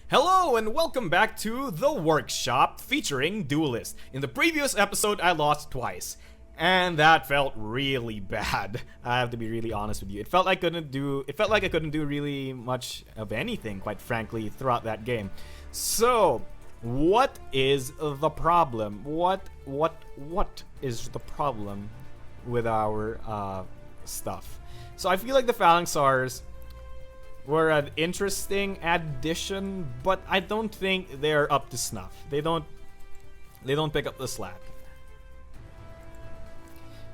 Hello and welcome back to The Workshop featuring Duelyst. In the previous episode, I lost twice, and that felt really bad. I have to be really honest with you. It felt like I couldn't do really much of anything, quite frankly, throughout that game. So, what is the problem? What is the problem with our stuff? So I feel like the Phalanxars were an interesting addition, but I don't think they're up to snuff. They don't pick up the slack.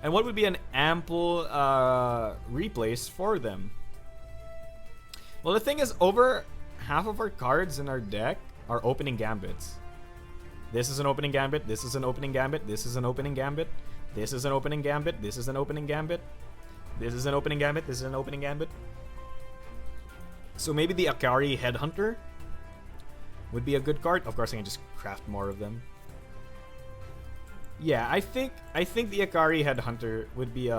And what would be an ample replace for them? Well, the thing is, over half of our cards in our deck are opening gambits. This is an opening gambit, this is an opening gambit, this is an opening gambit, this is an opening gambit, this is an opening gambit, this is an opening gambit, this is an opening gambit. So maybe the Akari Headhunter would be a good card. Of course, I can just craft more of them. Yeah, I think the Akari Headhunter would be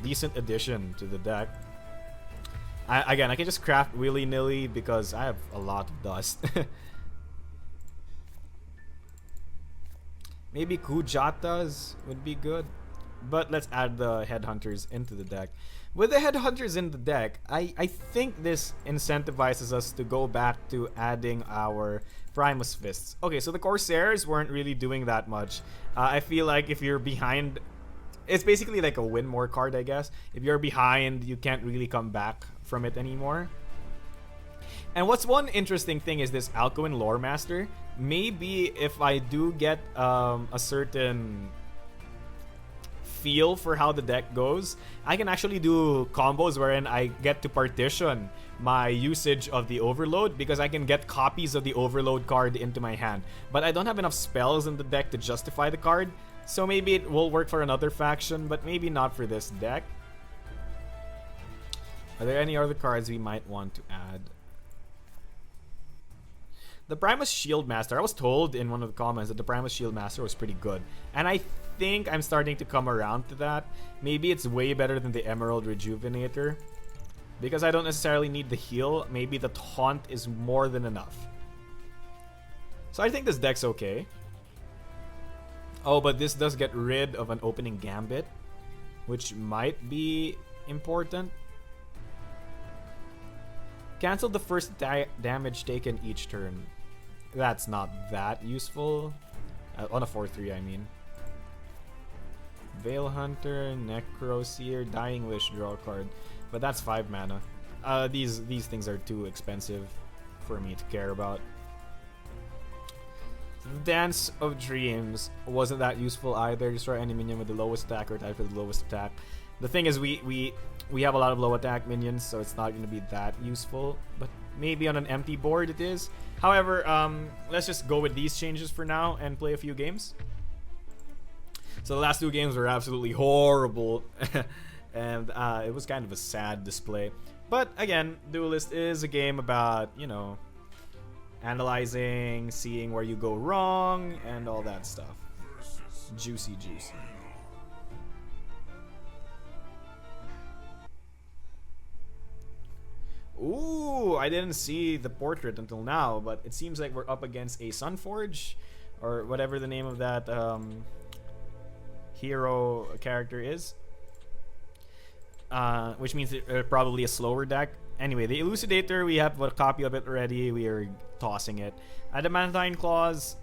decent addition to the deck. I can just craft willy-nilly because I have a lot of dust. Maybe Kujatas would be good. But let's add the Headhunters into the deck. With the Headhunters in the deck, I think this incentivizes us to go back to adding our Primus Fists. Okay, so the Corsairs weren't really doing that much. I feel like if you're behind, it's basically like a win more card, I guess. If you're behind, you can't really come back from it anymore. And what's one interesting thing is this Alcuin Lore Master. Maybe if I do get a certain feel for how the deck goes, I can actually do combos wherein I get to partition my usage of the Overload because I can get copies of the Overload card into my hand. But I don't have enough spells in the deck to justify the card, so maybe it will work for another faction, but maybe not for this deck. Are there any other cards we might want to add? The Primus Shield Master. I was told in one of the comments that the Primus Shield Master was pretty good. And I think I'm starting to come around to that. Maybe it's way better than the Emerald Rejuvenator. Because I don't necessarily need the heal. Maybe the taunt is more than enough. So I think this deck's okay. Oh, but this does get rid of an opening gambit, which might be important. Cancel the first damage taken each turn. That's not that useful. On a 4-3, I mean. Veil Hunter, Necroseer, Dying Wish, draw a card. But that's 5 mana. These things are too expensive for me to care about. Dance of Dreams wasn't that useful either. Destroy any minion with the lowest attack or type with the lowest attack. The thing is, we have a lot of low attack minions, so it's not going to be that useful. But maybe on an empty board it is. However, let's just go with these changes for now and play a few games. So the last 2 games were absolutely horrible. And it was kind of a sad display. But again, Duelyst is a game about, you know, analyzing, seeing where you go wrong, and all that stuff. Juicy. Ooh, I didn't see the portrait until now, but it seems like we're up against a Sunforge, or whatever the name of that hero character is. Which means probably a slower deck. Anyway, the Elucidator, we have a copy of it already. We are tossing it. Adamantine Claws,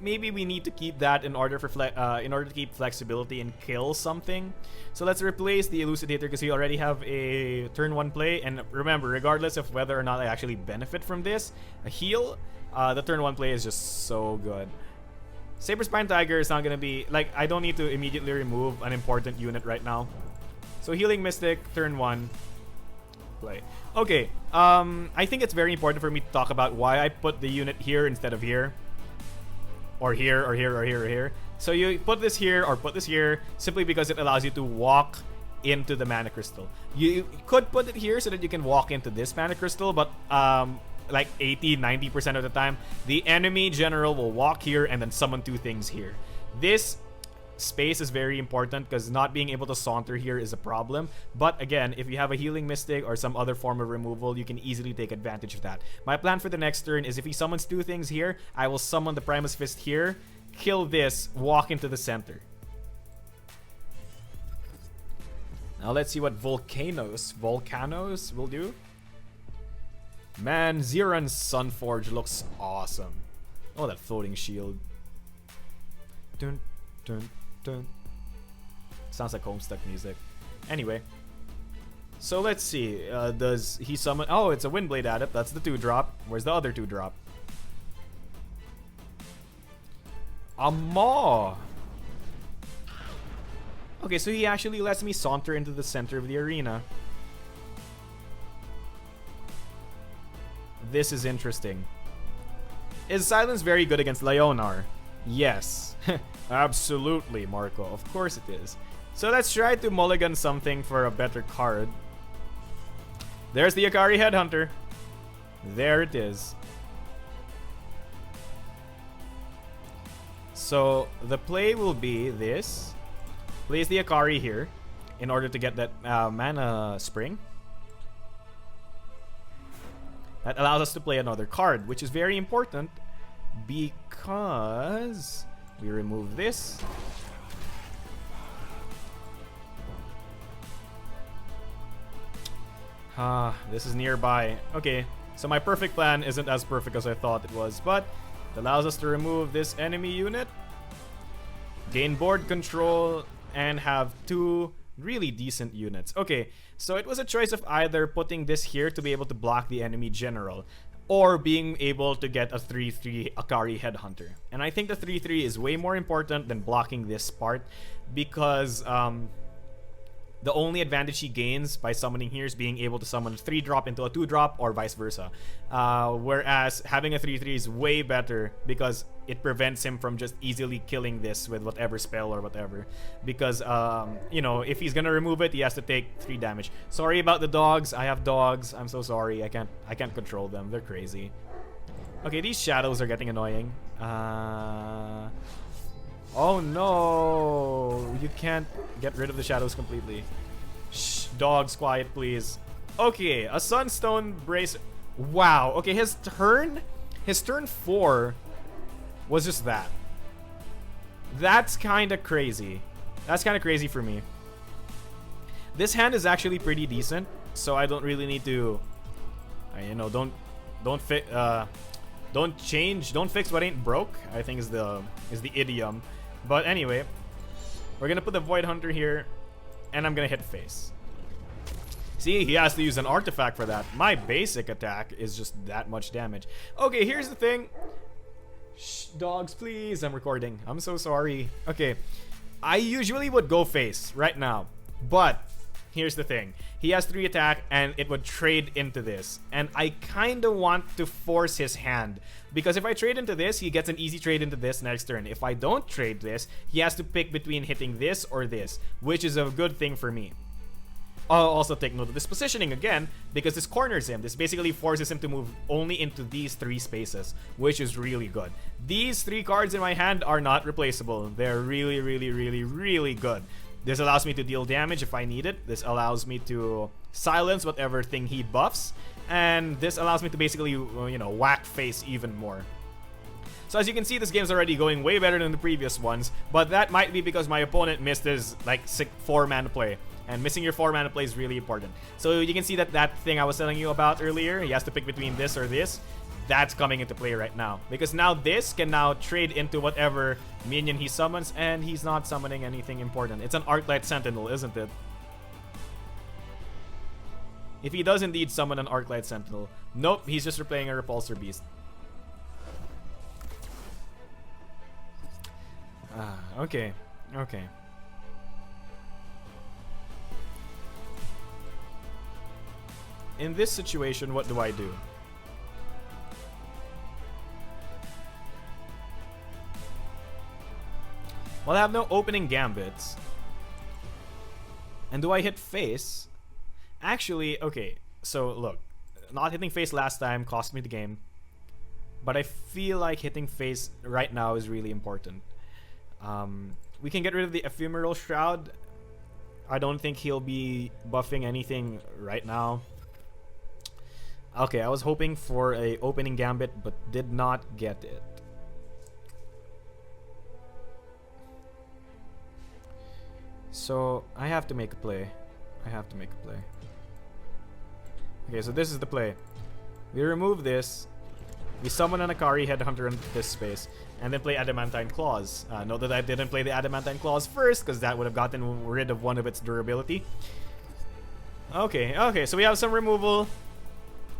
maybe we need to keep that in order to keep flexibility and kill something. So let's replace the Elucidator because we already have a turn 1 play. And remember, regardless of whether or not I actually benefit from this, a heal, the turn 1 play is just so good. Saber Spine Tiger is not going to be, like, I don't need to immediately remove an important unit right now. So Healing Mystic, turn 1, play. Okay, I think it's very important for me to talk about why I put the unit here instead of here. Or here, or here, or here, or here. So you put this here or put this here simply because it allows you to walk into the Mana Crystal. You could put it here so that you can walk into this Mana Crystal, but like 80-90% of the time, the enemy general will walk here and then summon 2 things here. This space is very important because not being able to saunter here is a problem. But again, if you have a healing mystic or some other form of removal, you can easily take advantage of that. My plan for the next turn is if he summons two things here, I will summon the Primus Fist here, kill this, walk into the center. Now let's see what Volcanos will do. Man, Ziran's Sunforge looks awesome. Oh, that floating shield. Dun, dun, dun. Sounds like Homestuck music. Anyway. So let's see. Does he summon... Oh, it's a Windblade Adept. That's the 2-drop. Where's the other 2-drop? A Maw! Okay, so he actually lets me saunter into the center of the arena. This is interesting. Is Silence very good against Leonar? Yes. Absolutely, Marco. Of course it is. So let's try to mulligan something for a better card. There's the Akari Headhunter. There it is. So the play will be this. Place the Akari here in order to get that mana spring. That allows us to play another card, which is very important because we remove this. This is nearby. Okay, so my perfect plan isn't as perfect as I thought it was, but it allows us to remove this enemy unit, gain board control, and have two really decent units. Okay, so it was a choice of either putting this here to be able to block the enemy general, or being able to get a 3-3 Akari Headhunter. And I think the 3-3 is way more important than blocking this part, because the only advantage he gains by summoning here is being able to summon a 3-drop into a 2-drop, or vice versa. Whereas having a 3-3 is way better because it prevents him from just easily killing this with whatever spell or whatever. Because, you know, if he's gonna remove it, he has to take 3 damage. Sorry about the dogs. I have dogs. I'm so sorry. I can't control them. They're crazy. Okay, these shadows are getting annoying. Oh no! You can't get rid of the shadows completely. Shh, dogs, quiet please. Okay, a Sunstone Bracer. Wow, okay, his turn 4 was just that. That's kinda crazy. That's kinda crazy for me. This hand is actually pretty decent, so I don't really need to, you know, don't fix what ain't broke, I think is the idiom. But anyway, we're gonna put the Void Hunter here, and I'm gonna hit face. See, he has to use an artifact for that. My basic attack is just that much damage. Okay, here's the thing. Shh, dogs, please. I'm recording. I'm so sorry. Okay, I usually would go face right now, but here's the thing. He has 3 attack, and it would trade into this. And I kind of want to force his hand. Because if I trade into this, he gets an easy trade into this next turn. If I don't trade this, he has to pick between hitting this or this, which is a good thing for me. I'll also take note of this positioning again, because this corners him. This basically forces him to move only into these 3 spaces, which is really good. These 3 cards in my hand are not replaceable. They're really, really, really, really good. This allows me to deal damage if I need it. This allows me to silence whatever thing he buffs. And this allows me to basically, you know, whack face even more. So as you can see, this game's already going way better than the previous ones. But that might be because my opponent missed his, like, 4-mana play. And missing your 4-mana play is really important. So you can see that thing I was telling you about earlier, he has to pick between this or this. That's coming into play right now. Because now this can now trade into whatever minion he summons, and he's not summoning anything important. It's an Arclight Sentinel, isn't it? If he does indeed summon an Arclight Sentinel. Nope, he's just replaying a Repulsor Beast. Okay. Okay. In this situation, what do I do? Well, I have no opening gambits. And do I hit face? Actually, okay, so look. Not hitting face last time cost me the game. But I feel like hitting face right now is really important. We can get rid of the Ephemeral Shroud. I don't think he'll be buffing anything right now. Okay, I was hoping for a opening gambit, but did not get it. So I have to make a play. Okay, so this is the play. We remove this. We summon an Akari Headhunter in this space, and then play Adamantine Claws. Note that I didn't play the Adamantine Claws first, because that would have gotten rid of one of its durability. Okay, so we have some removal.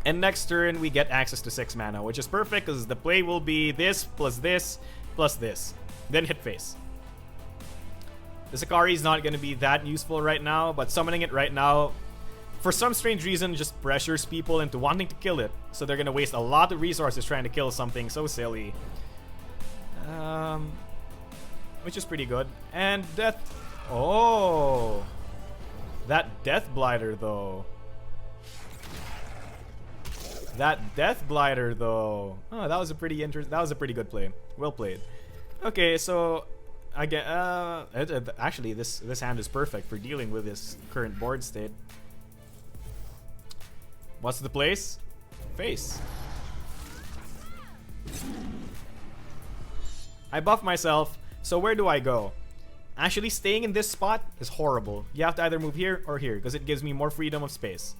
And next turn, we get access to 6 mana, which is perfect, because the play will be this, plus this, plus this. Then hit face. This Akari is not going to be that useful right now, but summoning it right now, for some strange reason, just pressures people into wanting to kill it. So they're going to waste a lot of resources trying to kill something so silly. Which is pretty good. And Death... Oh! That Death Blighter, though. Oh, that was a pretty good play. Well played. Okay, so... I get... actually, this hand is perfect for dealing with this current board state. What's the place? Face. I buff myself, so where do I go? Actually, staying in this spot is horrible. You have to either move here or here, because it gives me more freedom of space.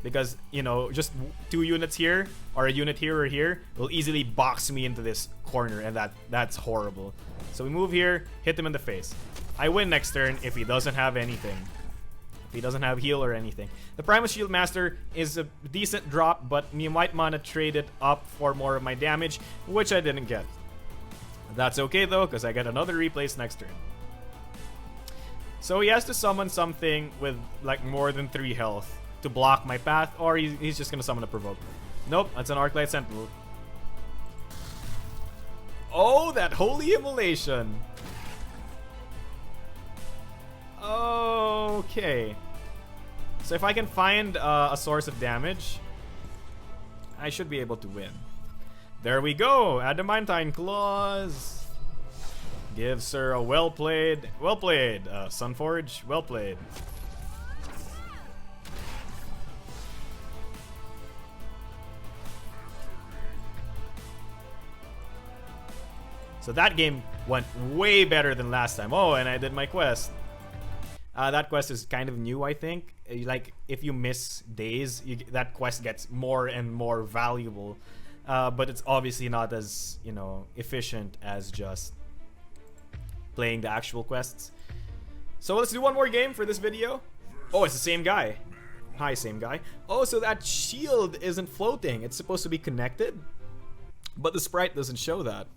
Because, you know, just 2 units here, or a unit here or here, will easily box me into this corner, and that's horrible. So we move here, hit him in the face. I win next turn if he doesn't have anything. If he doesn't have heal or anything. The Primus Shield Master is a decent drop, but you might want to trade it up for more of my damage, which I didn't get. That's okay though, because I get another replace next turn. So he has to summon something with like more than 3 health to block my path, or he's just going to summon a Provoke. Nope, that's an Arclight Sentinel. Oh, that Holy Immolation! Okay. So if I can find a source of damage, I should be able to win. There we go! Adamantine Claws! Gives her a well played, Sunforge, well played. So that game went way better than last time. Oh, and I did my quest. That quest is kind of new, I think. Like, if you miss days, that quest gets more and more valuable. But it's obviously not as, you know, efficient as just playing the actual quests. So let's do one more game for this video. Oh, it's the same guy. Hi, same guy. Oh, so that shield isn't floating. It's supposed to be connected. But the sprite doesn't show that.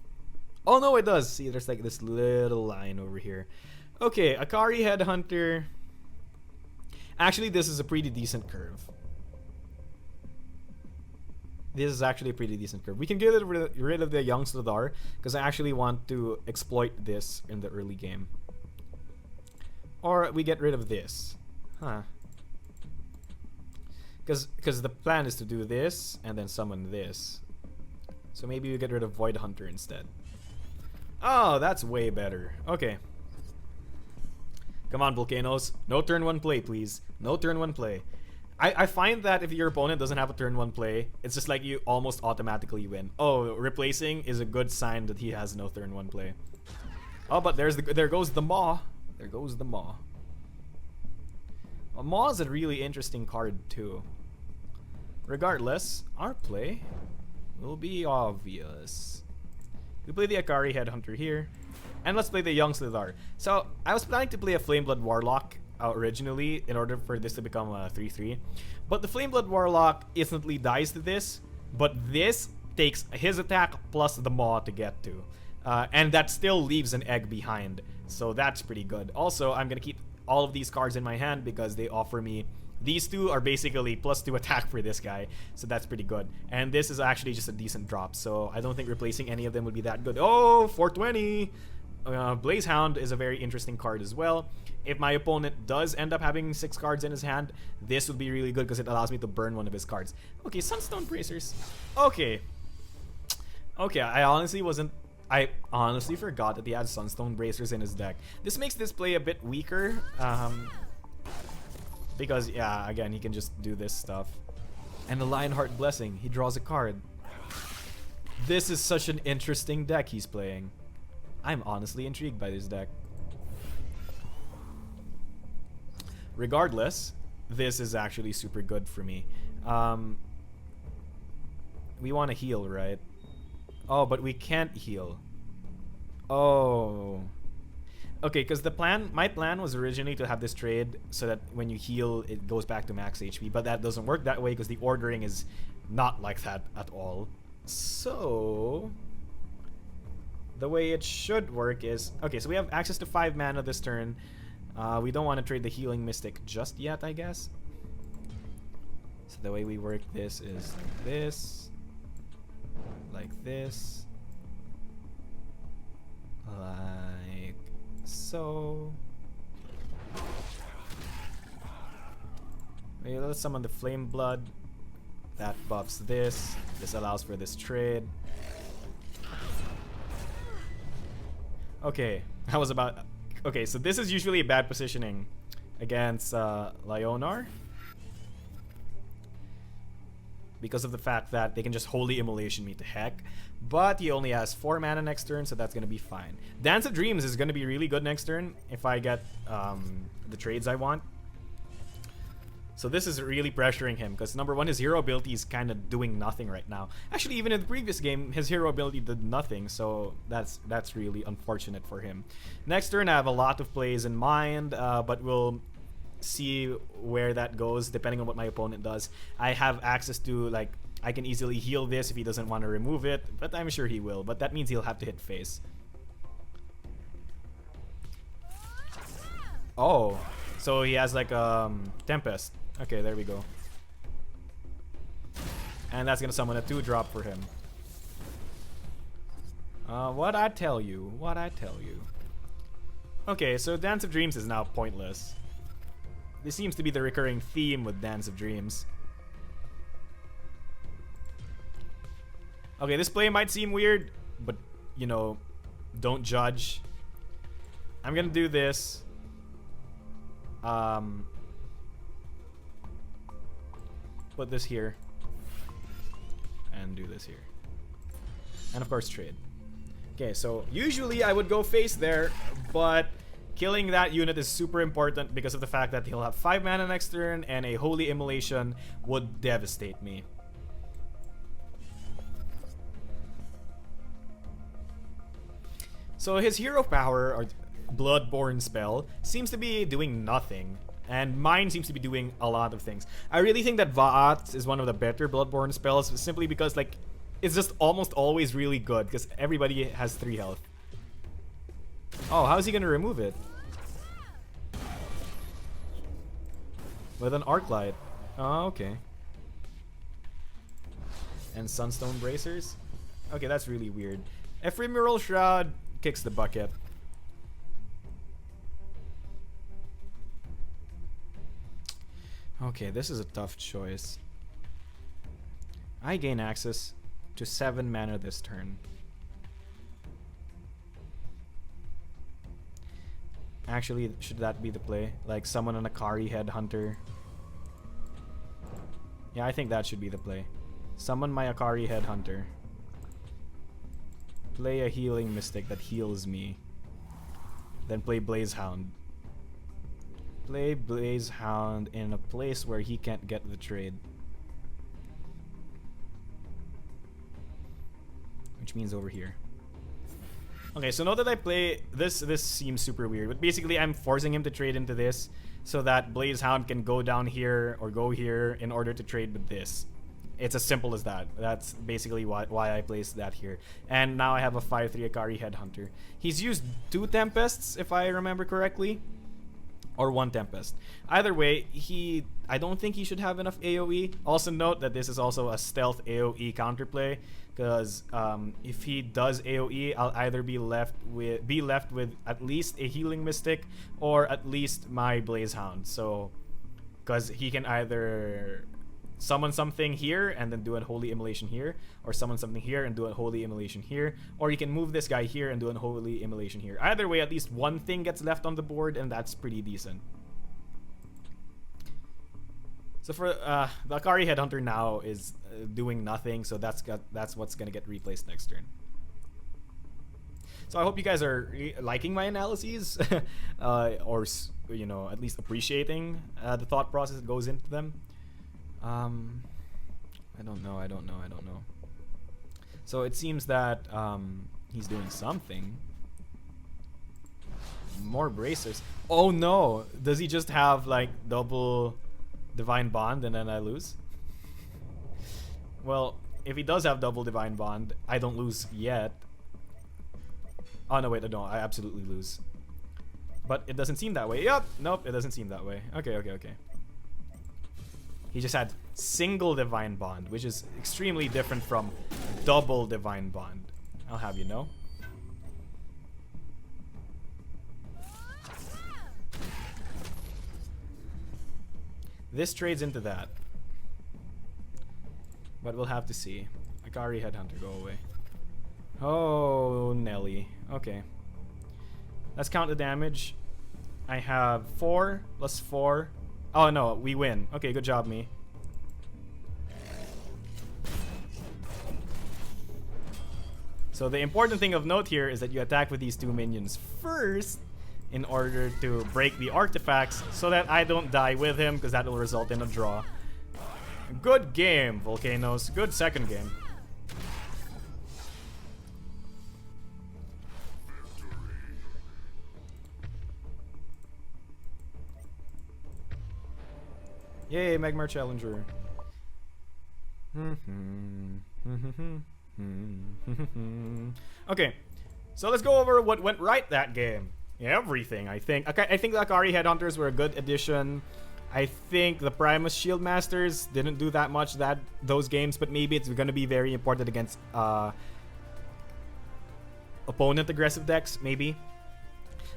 Oh, no, it does. See, there's like this little line over here. Okay, Akari Headhunter. Actually, this is a pretty decent curve. This is actually a pretty decent curve. We can get rid of the Young Sladar, because I actually want to exploit this in the early game. Or we get rid of this. Huh. Because the plan is to do this, and then summon this. So maybe we get rid of Void Hunter instead. Oh, that's way better. Okay. Come on, Volcanoes. No turn 1 play, please. No turn 1 play. I find that if your opponent doesn't have a turn 1 play, it's just like you almost automatically win. Oh, replacing is a good sign that he has no turn 1 play. Oh, but there goes the Maw. There goes the Maw. Well, Maw is a really interesting card too. Regardless, our play will be obvious. We play the Akari Headhunter here. And let's play the Young Sladar. So, I was planning to play a Flameblood Warlock originally in order for this to become a 3-3. But the Flameblood Warlock instantly dies to this. But this takes his attack plus the Maw to get to. And that still leaves an egg behind. So that's pretty good. Also, I'm going to keep all of these cards in my hand because they offer me... These two are basically +2 attack for this guy, so that's pretty good. And this is actually just a decent drop, so I don't think replacing any of them would be that good. Oh, 420! Blazehound is a very interesting card as well. If my opponent does end up having 6 cards in his hand, this would be really good because it allows me to burn one of his cards. Okay, Sunstone Bracers. Okay, I honestly wasn't I honestly forgot that he had Sunstone Bracers in his deck. This makes this play a bit weaker. Because, yeah, again, he can just do this stuff. And the Lionheart Blessing, he draws a card. This is such an interesting deck he's playing. I'm honestly intrigued by this deck. Regardless, this is actually super good for me. We want to heal, right? Oh, but we can't heal. Oh. Okay, because my plan was originally to have this trade so that when you heal, it goes back to max HP. But that doesn't work that way because the ordering is not like that at all. So, the way it should work is... Okay, so we have access to 5 mana this turn. We don't want to trade the Healing Mystic just yet, I guess. So the way we work this is like this. Like this. Like so. Okay, let's summon the Flame Blood. That buffs this. This allows for this trade. Okay, I was about... Okay, so this is usually a bad positioning against Leonar. Because of the fact that they can just Holy Immolation me to heck. But he only has 4 mana next turn, so that's going to be fine. Dance of Dreams is going to be really good next turn if I get the trades I want. So this is really pressuring him because number one, his hero ability is kind of doing nothing right now. Actually, even in the previous game, his hero ability did nothing, so that's really unfortunate for him. Next turn, I have a lot of plays in mind, but we'll see where that goes depending on what my opponent does. I have access to, like, I can easily heal this if he doesn't want to remove it, but I'm sure he will. But that means he'll have to hit face. Oh, so he has like Tempest. Okay, there we go. And that's gonna summon a 2-drop for him. What I tell you. Okay, so Dance of Dreams is now pointless. This seems to be the recurring theme with Dance of Dreams. Okay, this play might seem weird, but, you know, don't judge. I'm gonna do this. Put this here. And do this here. And of course, trade. Okay, so usually I would go face there, but killing that unit is super important because of the fact that he'll have 5 mana next turn and a Holy Immolation would devastate me. So his hero power, or Bloodborne spell, seems to be doing nothing. And mine seems to be doing a lot of things. I really think that Va'at is one of the better Bloodborne spells simply because, like, it's just almost always really good because everybody has 3 health. Oh, how is he going to remove it? With an Arclight. Oh, okay. And Sunstone Bracers? Okay, that's really weird. Ephemeral Shroud kicks the bucket. Okay, this is a tough choice. I gain access to 7 mana this turn. Actually, should that be the play? Like summon an Akari Headhunter. Yeah, I think that should be the play. Summon my Akari Headhunter. Play a Healing Mystic that heals me. Then play Blazehound. Play Blazehound in a place where he can't get the trade. Which means over here. Okay, so now that I play this seems super weird, but basically I'm forcing him to trade into this so that Blazehound can go down here or go here in order to trade with this. It's as simple as that. That's basically why I placed that here. And now I have a 5/3 Akari Headhunter. He's used 2 Tempests, if I remember correctly. Or 1 Tempest. Either way, I don't think he should have enough AoE. Also note that this is also a stealth AoE counterplay, because if he does AoE, I'll either be left with at least a Healing Mystic or at least my Blazehound. So, because he can either summon something here and then do a Holy Immolation here, or summon something here and do a Holy Immolation here, or you can move this guy here and do a Holy Immolation here. Either way, at least one thing gets left on the board, and that's pretty decent. So for the Akari Headhunter now is doing nothing, so that's what's gonna get replaced next turn. So I hope you guys are liking my analyses, or you know, at least appreciating the thought process that goes into them. I don't know. So it seems that he's doing something. More bracers. Oh no! Does he just have like double Divine Bond and then I lose? Well, if he does have double Divine Bond, I don't lose yet. Oh no, wait, I don't. I absolutely lose. But it doesn't seem that way. Yup. Nope, it doesn't seem that way. Okay. He just had single Divine Bond, which is extremely different from double Divine Bond. I'll have you know. This trades into that. But we'll have to see. Akari Headhunter, go away. Oh, Nelly. Okay. Let's count the damage. I have 4 plus 4. Oh no, we win. Okay, good job, me. So the important thing of note here is that you attack with these 2 minions first in order to break the artifacts so that I don't die with him, because that will result in a draw. Good game, Volcanoes. Good second game. Yay, Magmar Challenger. Okay, so let's go over what went right that game. Everything, I think. Okay, I think the Akari Headhunters were a good addition. I think the Primus Shield Masters didn't do that much those games, but maybe it's going to be very important against opponent aggressive decks, maybe.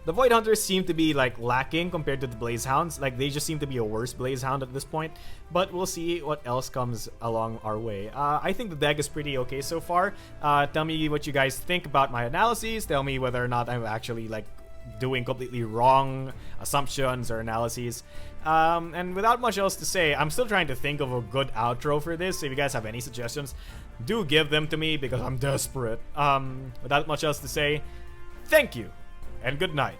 The Void Hunters seem to be like lacking compared to the Blaze Hounds. Like, they just seem to be a worse Blaze Hound at this point. But we'll see what else comes along our way. I think the deck is pretty okay so far. Tell me what you guys think about my analyses. Tell me whether or not I'm actually like doing completely wrong assumptions or analyses. And without much else to say, I'm still trying to think of a good outro for this. So if you guys have any suggestions, do give them to me because I'm desperate. Without much else to say, thank you and good night.